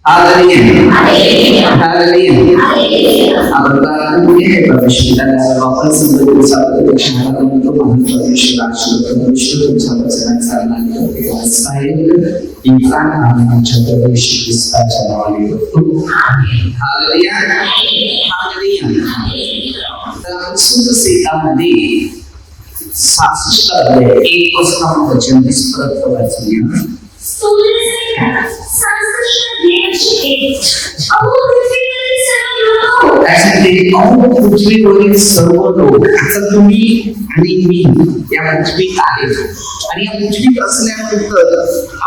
Haleluya. Haleluya. Apabila kita bersyukur dan Bapa sembah bersama dengan untuk bersyukur bersama sama saya iman aman mencapai Yesus Tuhan itu. Haleluya. Haleluya. Dalam suatu setamadi साक्षात एक वचन वचन परत वाचूया. पृथ्वीवरील सर्व लोक आता तुम्ही आणि मी या पृथ्वीत आहे आणि या पृथ्वीत असल्यानंतर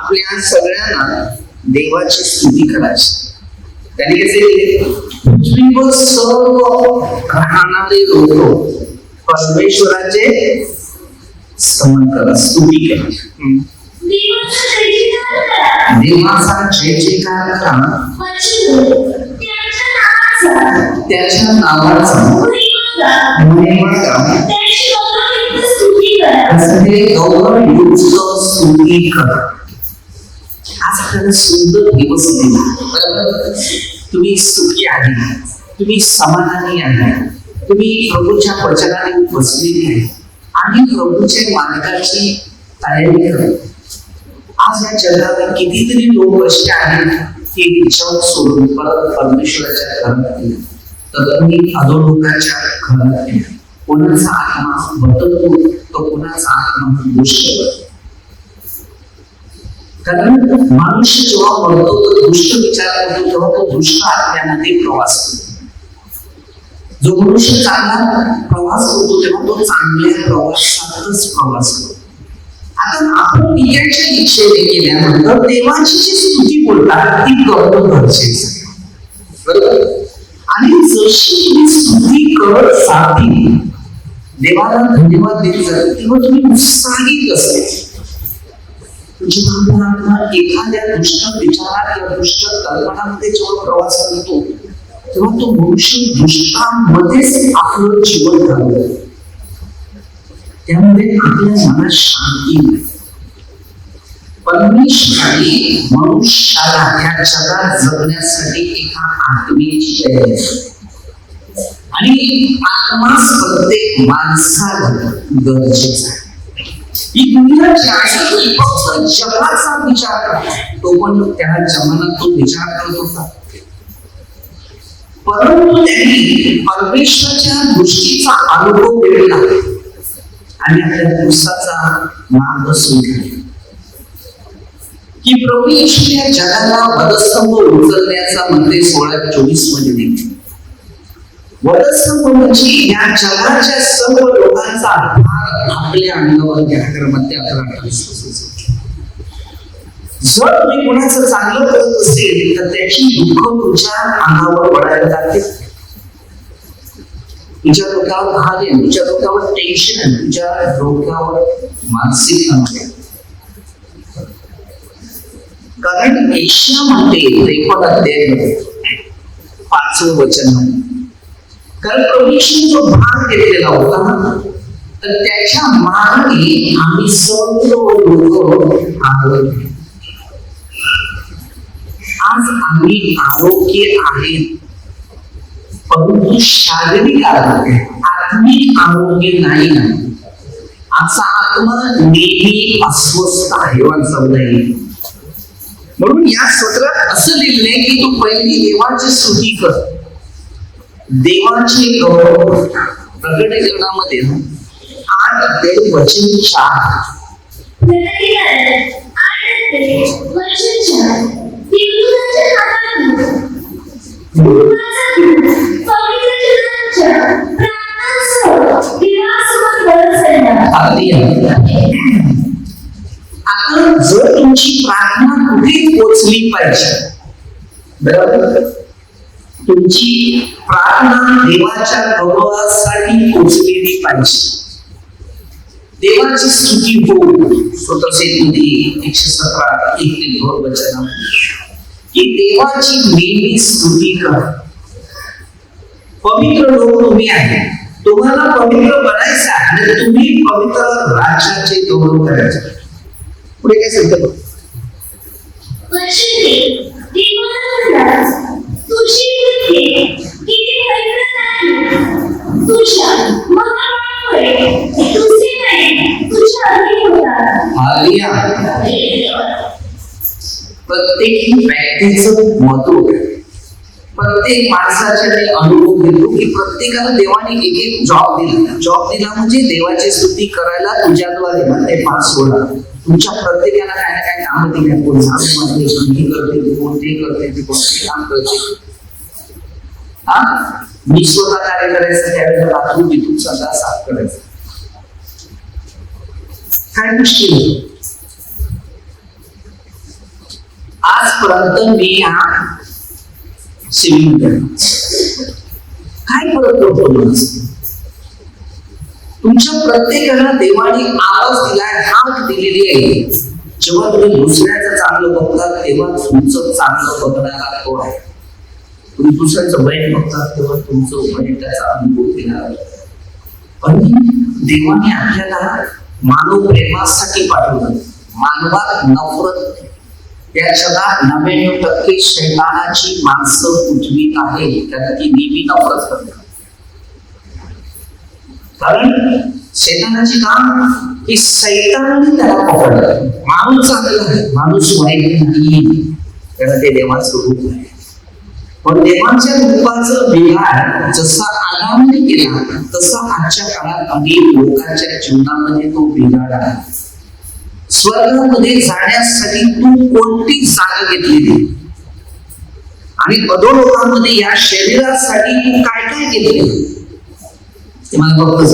आपल्या सगळ्यांना देवाची स्तुती करायची. त्यांनी कसे केले? पृथ्वीवर सर्व राहणारे लोक परमेश्वराचे स्तवन करा, स्तुती करा, देवाचा जय जयकार करा, त्याच्या नावाचा महिमा करा, स्तुती करा. आज आपल्याला सुंदर दिवस दिला. तुम्ही सुखी आहे, तुम्ही समाधानी आहे, तुम्ही प्रभूच्या वचनाने बसलेली आहे आणि प्रभूच्या मार्गाची तयारी करा. आज या जगावर कितीतरी लोक असे आहेत की जग सोडून परत परमेश्वराच्या घरात गेले, तर तुम्ही अधोलोकाच्या घरात गेले. कोणाचा आत्मा बदलतो तो कोणाचा आत्मा दुष्ट. कारण मनुष्य जेव्हा मरतो तो दुष्ट विचार करतो, तेव्हा तो दुष्ट आत्म्यामध्ये प्रवास करतो. जो मनुष्य चांगला प्रवास करतो तेव्हा तो चांगल्या प्रवासातच प्रवास करतो. आता आपण पियाच्या इच्छेने गेल्यानंतर देवाची जी स्तुती बोलतात ती करणं गरजेचं आहे, बरोबर? आणि जशी तुम्ही स्तुती करत जातील, देवाला धन्यवाद देत जातील, तेव्हा तुम्ही उत्साहित असते. तुझी भावना एखाद्या दुष्ट विचारात किंवा दुष्ट कल्पनामध्ये जेव्हा प्रवास करतो तेव्हा तो मनुष्य दुष्टांमध्येच आपलं जीवन घालवतो. त्यामुळे आपल्या मनात शांती नाही. परमेश्वराने मनुष्याला या जगात जगण्यासाठी एका आत्म्याची तयारी आणि आत्माच प्रत्येक माणसाला गरजेचा आहे. ही दुनिया जी आहे ती फक्त जगाचा विचार करतो. तो पण त्या जमान्यात तो विचार करत होता, परंतु त्यांनी परमेश्वराच्या दृष्टीचा अनुभव घेतला आणि आपल्या दिवसाचा मार्ग सुरू की प्रभू येशू या जगाला वधस्तंभ उचलण्याचा मध्ये 16:24 मध्ये देखील वधस्तंभ म्हणजे या जगाच्या सर्व लोकांचा भार आपल्या अंगावर घ्या. मध्ये 11:28 जर तुम्ही कोणाचं चांगलं करत असेल तर त्याची दुःख तुमच्या अंगावर पडायला लागते. तुझ्या डोक्यावर भार आहे, तुझ्या डोक्यावर टेन्शन आहे, तुझ्या डोक्यावर मानसिक तणाव. कारण यशामध्ये 53 अध्यायामध्ये 5वें वचन आहे, कारण प्रभूने जो भार घेतलेला होता तर त्याच्या मागे आम्ही सर्व लोक आलो. आज आम्ही आरोग्य आहेत, परंतु शारीरिक आरोग्य, आत्मिक आरोग्य नाही. आमचा आत्मा नेहमी अस्वस्थ आहे. म्हणून या सत्रात असं लिहिलंय की तू पहिली देवाची स्तुती कर, देवाचे गौरव. प्रकटीकरणामध्ये 8:4 आता जर तुमची प्रार्थना कुठे पोचली पाहिजे, बरोबर? तुमची प्रार्थना देवाच्या गौरवासाठी पोचलेली पाहिजे. देवाची स्तुती हो. स्वतःचे 117:1-2 वचन की देवाची नेहमी स्तुती करा. पवित्र लोक तुम्ही आहे, तुम्हाला पवित्र बनायचं आहे, तुम्ही पवित्र राज्याचे गौरव करायचे. पुढे काय सांगतो? एक व्यक्तीचं महत्व आहे. प्रत्येक माणसाच्या मी अनुभव घेतो की प्रत्येकाला देवाने एक एक जॉब दिला म्हणजे देवाची स्तुती करायला तुझ्याद्वारे ते पास होणार. तुमच्या प्रत्येकाला काय ना काय काम दिले, कोण झाडू मारते, कोण हे करते, कोण ते करते, ते कोणते काम करते. हा, मी स्वतः कार्य करायचं त्यावेळेला बाथरूम बिथून सगळा साफ करायचं. काय मुश्किल. आजपर्यंत मी हा सिव्हिल काय फरक पडतो. तुमच्या प्रत्येकाला देवाने आवाज दिलाय, हाक दिलेली आहे. जेव्हा तुम्ही दुसऱ्याचं चांगलं बघतात तेव्हा तुमचं चांगलं बघणारा तो आहे. तुम्ही दुसऱ्याचं वाईट बघतात तेव्हा तुमचं वाईटाचा अनुभव घेणार. पण देवाने आपल्याला मानव प्रेमासाठी पाठवलं. मानवात नफरत, त्या जगात 99% शैतानाची माणसं पृथ्वीत आहे, त्याला ती नेहमी नफरत करतात. कारण शैतानाची काम की सैतानाने त्याला पकडलं. माणूस चांगला आहे, माणूस वाईट नाही, त्याला ते देवाचं रूप आहे. पण देवाच्या रूपाचं बिघाड जसा आदामाने केला तसा आजच्या काळात अनेक लोकांच्या जीवनामध्ये तो बिघाड आहे. स्वर्गामध्ये जाण्यासाठी तू कोणती जागा घेतलेली आणि अधोलोकामध्ये या शरीरासाठी तू काय काय केले ते मला बघत.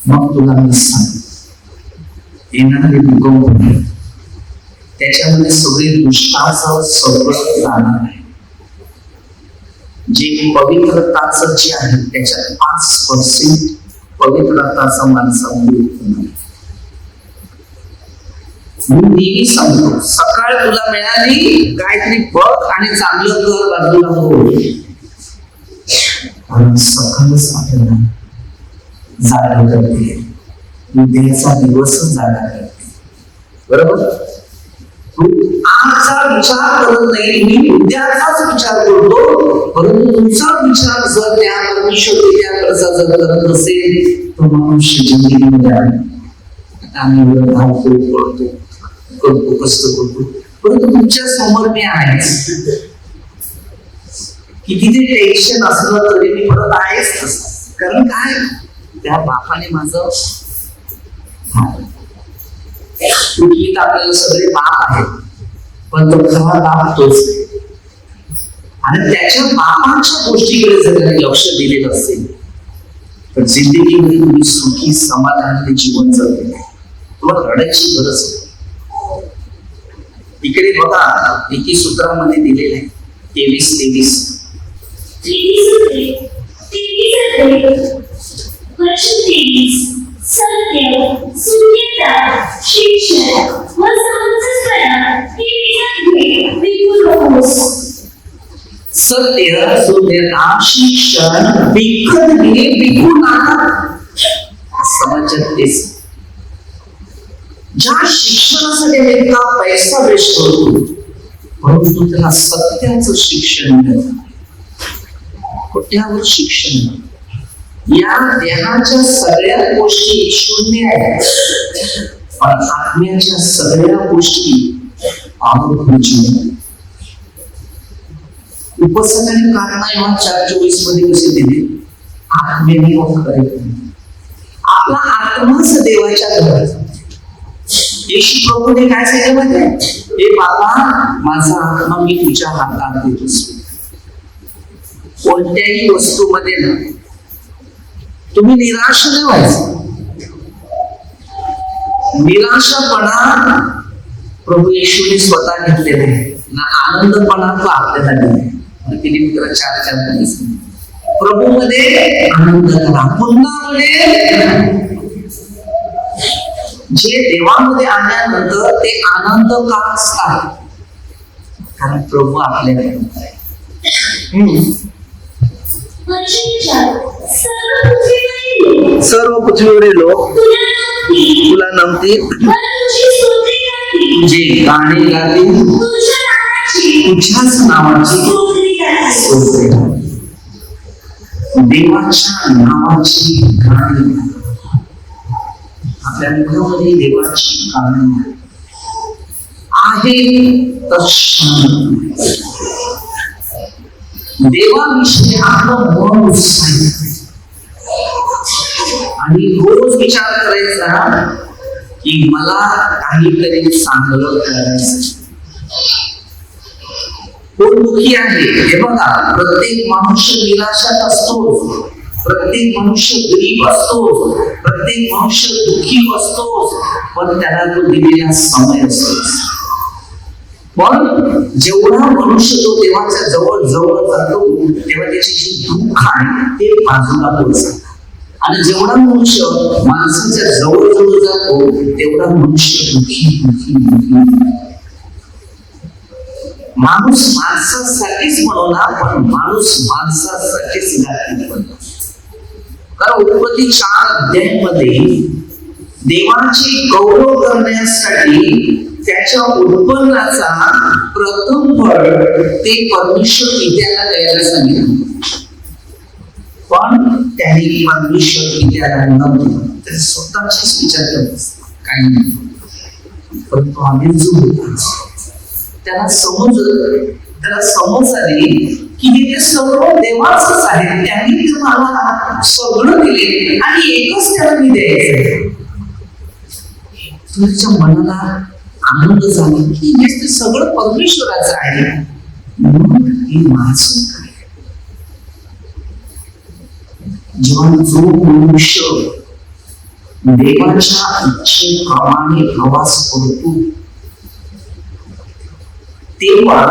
मग तुला मी सांग, येणारे भूकंप त्याच्यामध्ये सगळे दुष्टाचं सगळं जाणार आहे. जे पवित्रताचं जे आहे त्याच्यात 5% पवित्रताचा माणसामध्ये उत्पन्न. मी नेहमी सांगतो, सकाळ तुला मिळाली काहीतरी बघ आणि चांगलं कर, बाजूला हो. कारण सकाळच आपल्याला जागा करते, उद्याचा दिवसच जागा करते. बरोबर. आजचा विचार करत नाही, मी उद्याचाच विचार करतो. परंतु तुमचा विचार जर त्या परमेश्वराचा जर करत असेल तर मनुष्य जिंदगीमध्ये आम्ही धावतो, करतो, कष्ट करतो. परंतु तुमच्या समोर मी आहे. किती टेन्शन असलं तरी मी परत आहेच. कारण काय, त्या बापाने माझं पृथ्वीत आपल्याला सगळे बाप आहेत, पण तो खरा बाप तोच. आणि त्याच्या बापाच्या गोष्टीकडे जर काही लक्ष दिलेलं असेल तर जिंदगीमध्ये तुम्ही सुखी समाधानाने जीवन जगले. तुम्हाला रडायची गरज नाही. इकडे बघा, एकी सूत्रामध्ये दिलेलं आहे 23-23. सत्य, शून्यता, शिक्षण व समंजसपणा हे विपुल होस. सत्य, शून्यता, शिक्षण विकत घे, विकू नका. समाजात तेच. ज्या शिक्षणासाठी इतका पैसा वेस्ट होतो परंतु त्याला सत्याचं शिक्षण मिळत नाही. खोट्यावर शिक्षण. या देहाच्या सगळ्या गोष्टी शून्य आहेत, पण आत्म्याच्या सगळ्या गोष्टी अनुभूती. उपसकाने कारणा एव्हा 4:24 मध्ये कसे दिले, आत्म्याने खरे. आपला आत्माच देवाच्या घरात. येशू प्रभूने काय सांगितलं माहिती, हे बाबा माझा आत्मा मी तुझ्या हातात देतोस. कोणत्याही वस्तूमध्ये ना तुम्ही निराश नाही व्हायचं. निराशापणा प्रभू येशूने स्वतः घेतलेला आहे ना, आनंदपणा तो आपल्याला दिला. फिलिप्पियर 4:4 प्रभू मध्ये आनंद करा. पुन्हा जे देवामध्ये आल्यानंतर ते आनंद का असतात, कारण प्रभू आपल्याकडे आहे. सर्व पृथ्वीवरील लोक तुला नमतील, जे गाणे गातील तुझ्याच नावाची. देवाच्या नावाची गाणी. आपल्या मुखामध्ये देवाची गाणी. आहे तर शांत. देवाविषयी आपलं मन उत्साहित आणि रोज विचार करायचा की मला काहीतरी चांगलं करायचं. कोण दुःखी आहे हे बघा, प्रत्येक मनुष्य निराशात असतो, प्रत्येक मनुष्य गरीब असतो, प्रत्येक मनुष्य दुःखी असतो, पण त्याला तो दिलेला समय असतो. पण जेवढा मनुष्य तो देवाच्या जवळ जवळ जातो तेव्हा त्याची जी दुःख आहे ते बाजूला पडतात. आणि जेवढा मनुष्य माणसाच्या जवळ जवळ जातो तेवढा मनुष्य दुःखी दुःखी दुःखी. माणूस माणसासाठीच म्हणून पण माणूस माणसासाठीच नाही. कारण उत्पत्ती 4 अध्यायामध्ये देवाचे गौरव करण्यासाठी त्याच्या उत्पन्नाचा प्रथम फळ ते परमेश्वर पित्याला द्यायला सांगितलं. पण त्याने परमेश्वर पित्याला न दिलं, त्याचे स्वतःचेच विचार करत काही नाही. परंतु आम्ही जो त्याला समज आली की हे सगळं देवाचंच आहे, त्यांनी तर मला सगळं दिले आणि एकच त्याला मी द्यायचं. तुझ्या मनाला आनंद झाला की हे सगळं परमेश्वराचं आहे, हे माझं काय. जेव्हा जो मनुष्य देवाच्या इच्छेप्रमाणे प्रवास करतो तेव्हा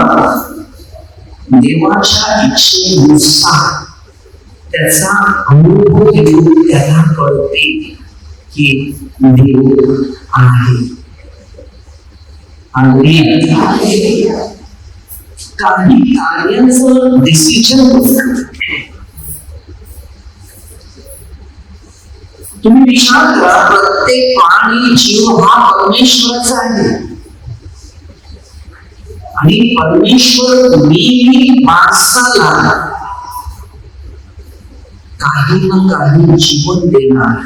देवाच्या इच्छेनुसार त्याचा अनुभव घेऊन त्याला कळते की देव आहे. काही कार्याचं डिसिजन तुम्ही विचार करा, प्रत्येक प्राणी जीव हा परमेश्वराचा आहे आणि परमेश्वर नेहमी माणसाला काही ना काही जीवन देणार.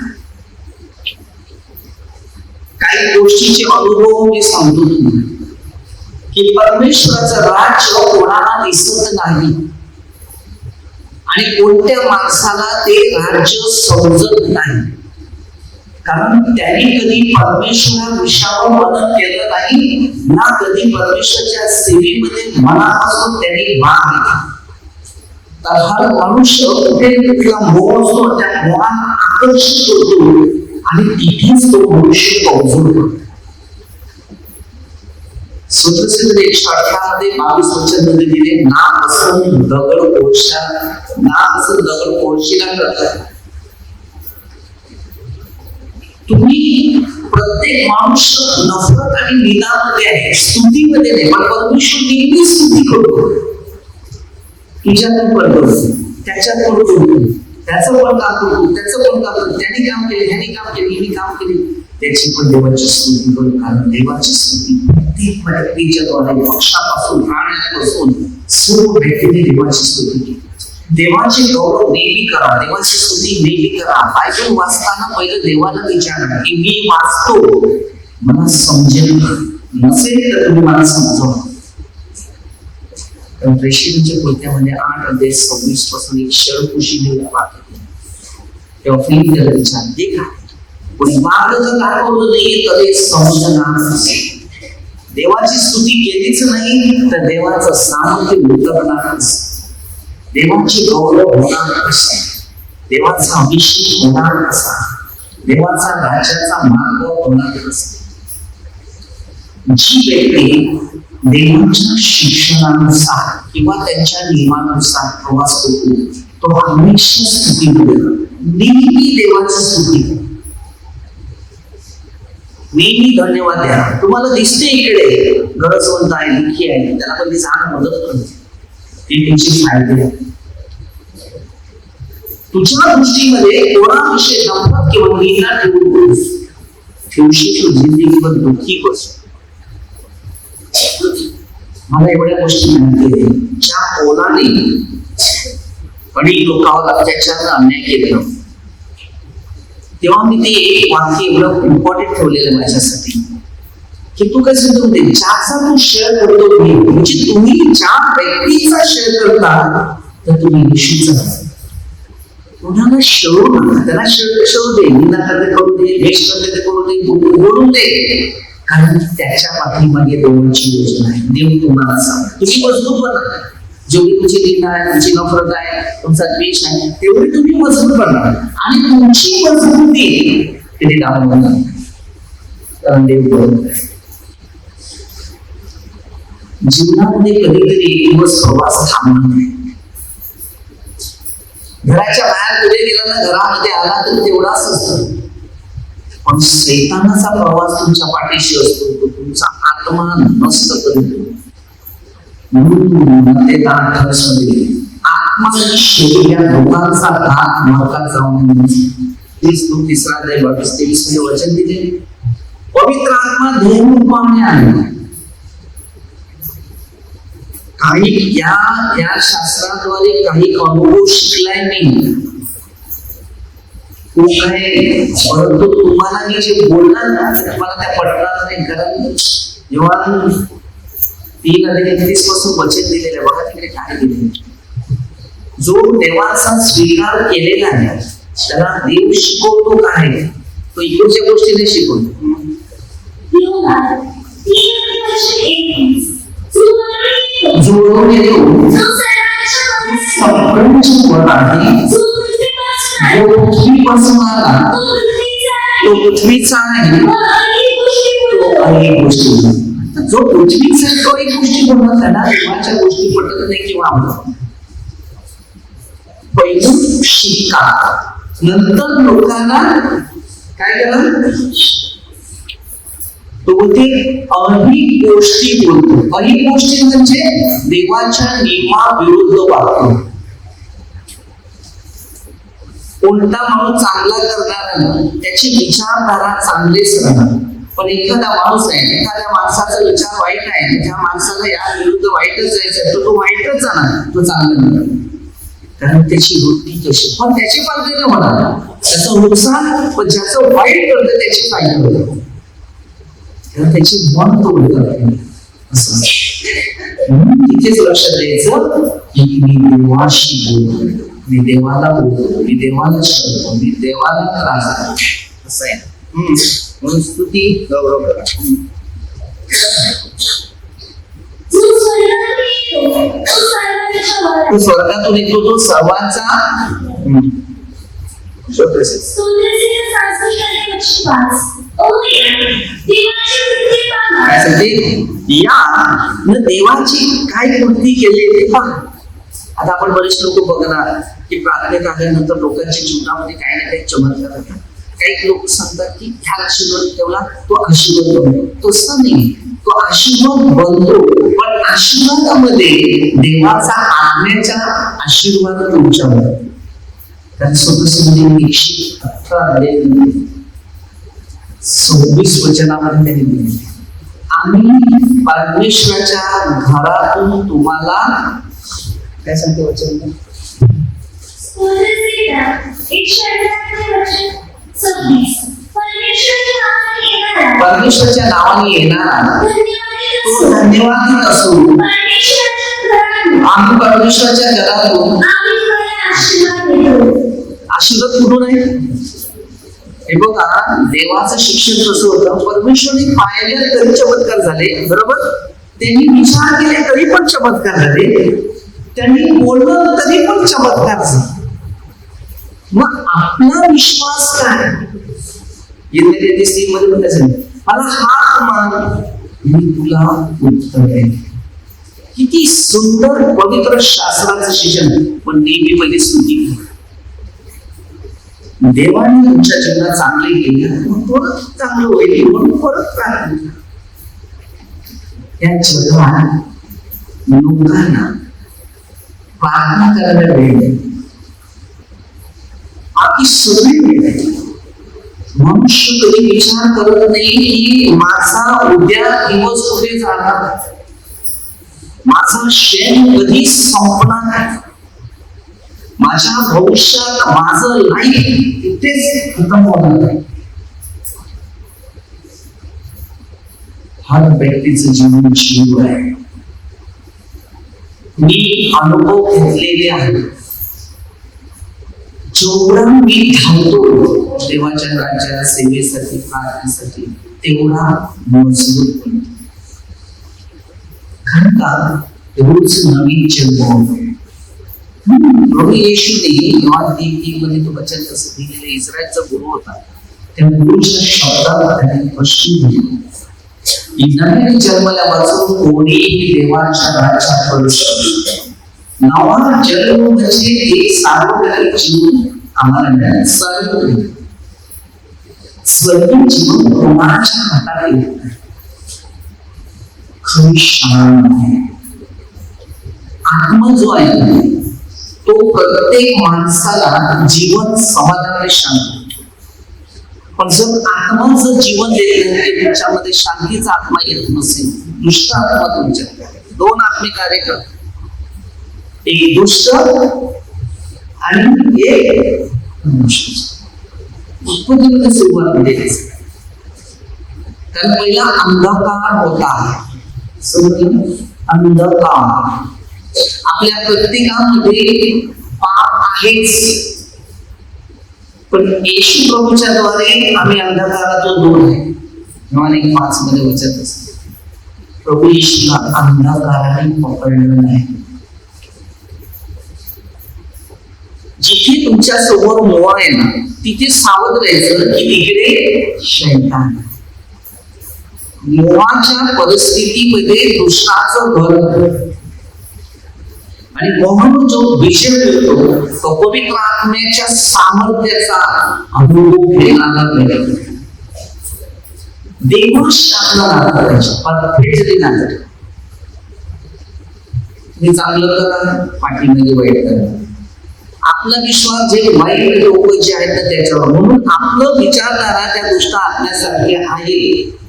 काही गोष्टीचे अनुभव मी सांगतो तुम्हाला की परमेश्वराचं राज्य कोणाला दिसत नाही आणि कोणत्या माणसाला ते राज्य समजत नाही, कारण त्यांनी कधी परमेश्वरा विषयावर मनन केलं नाही ना कधी परमेश्वराच्या सेवेमध्ये मनापासून त्यांनी भाग घेतला. तर हर मनुष्य कुठे कुठला मोह असतो त्या मोहात आकर्षित होतो आणि तिथेच तो मनुष्य कमजोर होतो. स्वतःसिद्ध 118 मध्ये 22 वचन दिले, ना असं दगड कोळशा ना असं दगड कोळशीला करतात. तुम्ही प्रत्येक मनुष्य नफरत आणि निंदामध्ये आहे, स्तुतीमध्ये नाही. पण परमेश्वर नेहमी स्तुती करतो. तुझ्यातून पण करतो, त्याच्यात पण करतो, त्याचं पण काम करतो, त्याचं पण काम करतो, त्याने काम केले, ह्याने काम केले, हिने काम केले, त्याची पण देवाची स्तुती करू. कारण देवाची स्तुती प्रत्येक व्यक्तीच्या द्वारे पक्षापासून प्राण्यापासून सर्व व्यक्तीने देवाची स्तुती केली. देवाचे गौरव नेहमी करा, देवाची स्तुती नेहमी करा. बायबल वाचताना पहिलं देवाला विचारा की मी वाचतो, मला समजेल नसेल तर तुम्ही मला समजवा. रेशीमच्या कृत्यामध्ये 8 अध्याय 26 पासून एक शरकुशी पाहतो. तेव्हा फिलिप त्याला विचारते का कोणी मार्ग जर दाखवलं नाही तर ते समजणार. देवाची स्तुती केलीच नाही तर देवाचं सामर्थ्य उतरणारच, देवाचे गौरव होणार कसा, देवाचा अभिषेक होणार कसा, देवाचा राज्याचा मार्ग होणार कसा. जी व्यक्ती देवाच्या शिक्षणानुसार किंवा त्यांच्या नियमानुसार प्रवास करतो तो हमेशा स्तुतीमध्ये नेहमी देवाची स्तुती, नेहमी धन्यवाद द्या. तुम्हाला दिसते इकडे गरजवंत आहे, दुःखी आहे, त्याला पण जाणं मदत करते, ते त्याची फायदे आहे. तुझ्या दृष्टीमध्ये कोणाविषयी नफरत किंवा निंदा ठेवशील, जिंदगीवर दुःखी बस. मला एवढ्या गोष्टी माहिती आहे, ज्या ओलाने अनेक लोकांवर अत्याचार अन्याय केला तेव्हा मी ते एक वाक्य एवढं इम्पॉर्टंट ठेवलेलं माझ्यासाठी की तू काय सांगतो ते ज्याचा तू शेअर करतो मी म्हणजे तुम्ही ज्या व्यक्तीचा शेअर करता तर तुम्ही निश्चितच कोणाला शोधू नका, त्याला शोधू दे, विनाकारण करू दे, वेस्ट करते ते करू दे, बोलून दे, कारण त्याच्या पाठीमागे देवाची योजना आहे. देव तुम्हाला सांग तुम्ही मजबूत बना, जेवढी तुमची लीन आहे, तुमची नफरत आहे, तुमचा द्वेष आहे, तेवढी तुम्ही मजबूत बना आणि तुमची मजबूती तिथे डाऊन होणार, कारण देव बरोबर आहे. जीवनामध्ये कधीतरी एक दिवस प्रवास थांबणार नाही. घराच्या बाहेर पुढे गेला ना, घरामध्ये आला तर तेवढाच असतो, पण शैतानाचा प्रवास तुमच्या पाठीशी असतो, तो तुमचा आत्मा नष्ट करतो. म्हणून ते दाखवण्यामध्ये आत्मा आणि शरीर या दोघांचा घात नरकात जाऊ नये. 30:22-23 वचन दिले, पवित्र आत्मा देवरूपाने आले. काही या शास्त्राद्वारे काही अनुभव शिकलाय नाही, परंतु तुम्हाला मी जे बोलणार ना तुम्हाला त्या पटणार नाही. कारण जेव्हा 3:31 पासून वचन दिलेलं आहे बघा तिकडे काय दिले, जो देवाचा स्वीकार केलेला आहे त्याला देव शिकवतो काय, तो इकडच्या गोष्टी नाही शिकवतो. जोडून येतो सगळ्यांची वर आहे, जो पृथ्वीपासून आला तो पृथ्वीचा आहे, तो अनेक गोष्टी, जो पृथ्वीचा आहे तो एक गोष्टी बोलत त्याला देवाच्या गोष्टी पटत नाही किंवा आवडत. पहिलं शिका, नंतर लोकांना काय करा, तो बोलते अनेक गोष्टी बोलतो. अनेक गोष्टी म्हणजे देवाच्या नियमाविरुद्ध वागतो. कोणता माणूस चांगला करणार त्याची विचारधारा चांगलीच राहणार, पण एखादा माणूस आहे, एखाद्या माणसाचा विचार वाईट आहे, त्या माणसाला या विरुद्ध वाईटच जायचं, तो वाईटच जाणार, तो चांगला नाही, कारण त्याची वृत्ती तशी. पण त्याचे फायदे नाही होणार, त्याचं नुकसान, पण ज्याचं वाईट करतं त्याचे फायदे होतात, कारण त्याची मन तोडतात. असं तिथेच लक्षात द्यायचं की मी देवाशी बोलतो, मी देवाला बोलतो, मी देवाला शोधतो, मी देवाला त्रास देतो, असं आहे. म्हणून स्तुती गौरव करा. तो स्वर्गातून येतो, तो सर्वांचा देवाची काय कृती केली ते पहा. आता आपण बरेच लोक बघणार की प्रार्थनेत आल्यानंतर लोकांच्या जीवनामध्ये काही ना काही चमत्कार होतात. काही लोक सांगतात की ह्या आशीर्वाद ठेवला तो आशीर्वाद बनतो, तसं नाही, तो आशीर्वाद बनतो, पण आशीर्वादामध्ये देवाचा आत्म्याचा आशीर्वाद तुमच्यावर. कारण स्वतःमध्ये 118:26 वचनामध्ये त्यांनी दिले, आम्ही परमेश्वराच्या घरातून तुम्हाला काय सांगते वचन, परमेश्वराच्या नावाने येणारा तो धन्यवाद असो. आम्ही परमेश्वराच्या घरातून आशीर्वाद कुठून आहे हे बघा. देवाचं शिक्षण कसं होतं, परमेश्वरने पाहिल्या तरी चमत्कार झाले, बरोबर, त्यांनी विचार केले तरी पण चमत्कार झाले, त्यांनी बोललं तरी पण चमत्कार झाले. मग आपला विश्वास काय, मध्ये पण मला हात मान मी तुला उत्तर देईन. किती सुंदर पवित्र शास्त्राचं शिक्षण, पण नेहमी पहिले स्तुती. देवाने तुमच्या जीवनात चांगले केले मग परत चांगलं होईल म्हणून परत प्रार्थना. या जगात लोकांना प्रार्थना करायला वेळ नाही, बाकी सगळे वेळ. मनुष्य कधी विचार करत नाही की माझा उद्या दिवस कुठे जाणार, माझं शेण कधी संपणार, माझ्या भविष्यात माझं लाईफ इथेच खतम होणार. हर व्यक्तीचं जीवन जीव आहे. मी अनुभव घेतलेले आहे. जेवढा मी धावतो देवाच्या राज्याच्या सेवेसाठी प्रार्थनेसाठी तेवढा मजबूत बनतो. कारण का रोज नवीन जन्म. प्रभू येशूने योहान 3:3 मध्ये तो वचन कसं दिलेलं, इस्रायलचा गुरु होता. त्या गुरुच्या शब्दात त्याने स्पष्ट दिले की नवीन जन्मल्यापासून कोणीही देवाच्या राज्यात प्रवेश करू शकतो. नवा जन्म म्हणजे एक सार्वत्रिक जीवन आम्हाला मिळालं. स्वर्गीय जीवन कोणाच्या हातात येत नाही. खरी शांती आत्मा जो आहे तो प्रत्येक माणसाला जीवन समाधानाने शांत. पण जर आत्माचं जीवन देत नाही, तुमच्यामध्ये शांतीचा आत्मा येत नसेल, दुष्ट आत्मा तुमच्या दोन आत्मे कार्य करतात. एक दुष्ट आणि एक उत्पत्तीमध्ये सुरुवात द्यायची. कारण पहिला अंधकार होता. अंधकार आपल्या प्रत्येकामध्ये पाप आहेच, पण येशू प्रभूच्या द्वारे आम्ही अंधकारातून दूर आहे. योहान 1:5 मध्ये वचन असते, प्रभू येशूला अंधकाराने पकडलं नाही. जिथे तुमच्या समोर मोह आहे ना, तिथे सावध राहायचं की तिकडे शैतान. मोहाच्या परिस्थितीमध्ये दुष्टाचं घर आणि मोहन जो विषय मिळतो तो पवित्र आत्म्याच्या सामर्थ्याचा अनुभव घेणारा पाहिजे. देवाशी आपला नातं पाहिजे, परफेक्टली नातं. हे चांगलं करा, पाठीमध्ये वाईट करा. आपला विश्वास जे वाईट लोक जे आहेत ना त्याच्यावर, म्हणून आपलं विचारणारा त्या दुष्ट आत्म्यासारखे आहे,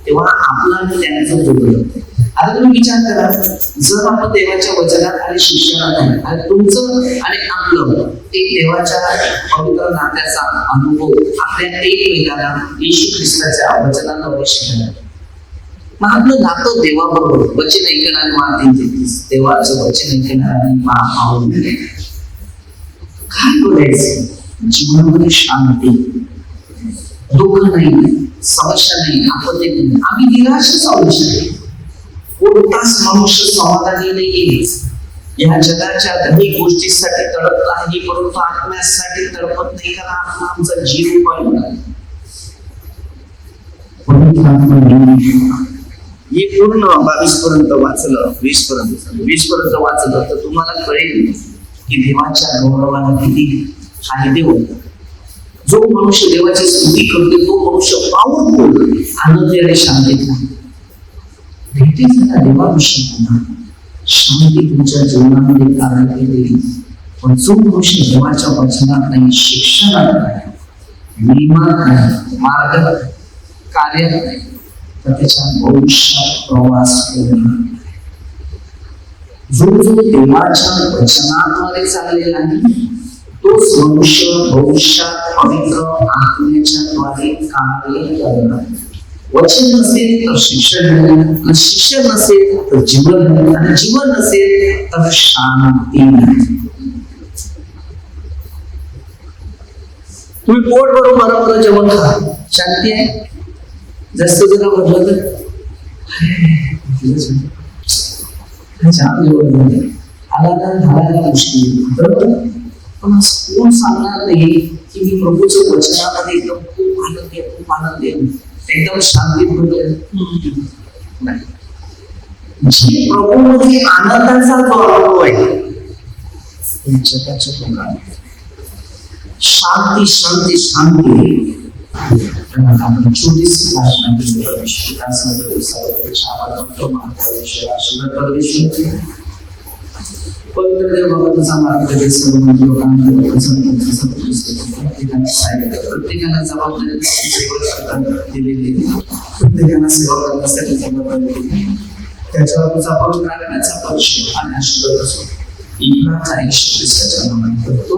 तेव्हा आपला आणि त्यांचं जोडलं. आता तुम्ही विचार करा, जर आपण देवाच्या वचनात आणि शिक्षणात आहे आणि तुमचं आणि आपलं एक देवाच्या पवित्र नात्याचा अनुभव आपल्या एकमेकाला येशू ख्रिस्ताच्या वचनाद्वारे शिकणार. मग आपलं नातं देवाबरोबर वचन ऐकणार, देवाचं वचन ऐकणार आणि पाहून काय करायचं? जीवनामध्ये शांती, दुःख नाही, समस्या नाही, आपत्ती नाही. आम्ही निराशच आहोत. कोणताच मनुष्य समाधानी नाहीये. या जगाच्या धनिक गोष्टीसाठी तडपत आहे, परंतु आत्म्यासाठी तडपत नाही. कारण आत्मा आमचा जीव पाहिला. हे पूर्ण 22 पर्यंत वाचलं, 20 पर्यंत वाचलं तर तुम्हाला कळेल की देवाच्या गौरवाला किती फायदे होतात. जो मनुष्य देवाची स्तुती करतो तो मनुष्य पावरफुल, आनंदी आणि शांतीत नाही. भेटीचा देवाविषयी शांती तुमच्या जीवनामध्ये कारण केली. पण जो मनुष्य देवाच्या वचनात नाही, शिक्षणात नाही, नियमात नाही, मार्गात कार्यात नाही, तर त्याच्या भविष्यात प्रवास होणार. जो देवाच्या वचनाद्वारे चाललेला आहे तोच मनुष्य भविष्यात पवित्र आत्म्याच्या द्वारे कार्य करणार. वचन नसेल तर शिक्षण नाही, शिक्षण नसेल तर जीवन नाही, आणि जीवन नसेल तर शांती नाही. तुम्ही पोट भरून बरोबर जेवण खा, शांती आहे. जास्त जरा म्हटलं तर आला मुश्किल, बरोबर. पण असं कोण सांगणार नाही की मी प्रभूच्या वचनामध्ये एकदम खूप आनंद आहे, एकदम शांती नाही. जी प्रभूमध्ये आनंदाचा जो अनुभव आहे जगाच्या प्रकारे शांती शांती शांती. आपण छोटीशी भाषण पवित्र देव बाबा तुझा मार्ग सर्व लोकांना प्रत्येकाला जबाबदारी सेवा दिलेली, प्रत्येकाला सेवा करण्यासाठी जबाबदारी. त्याच्यावर तुझा पवित्र राखण्याचा परिश्रम आणि आशीर्वाद असो. इब्राचा 120 करतो.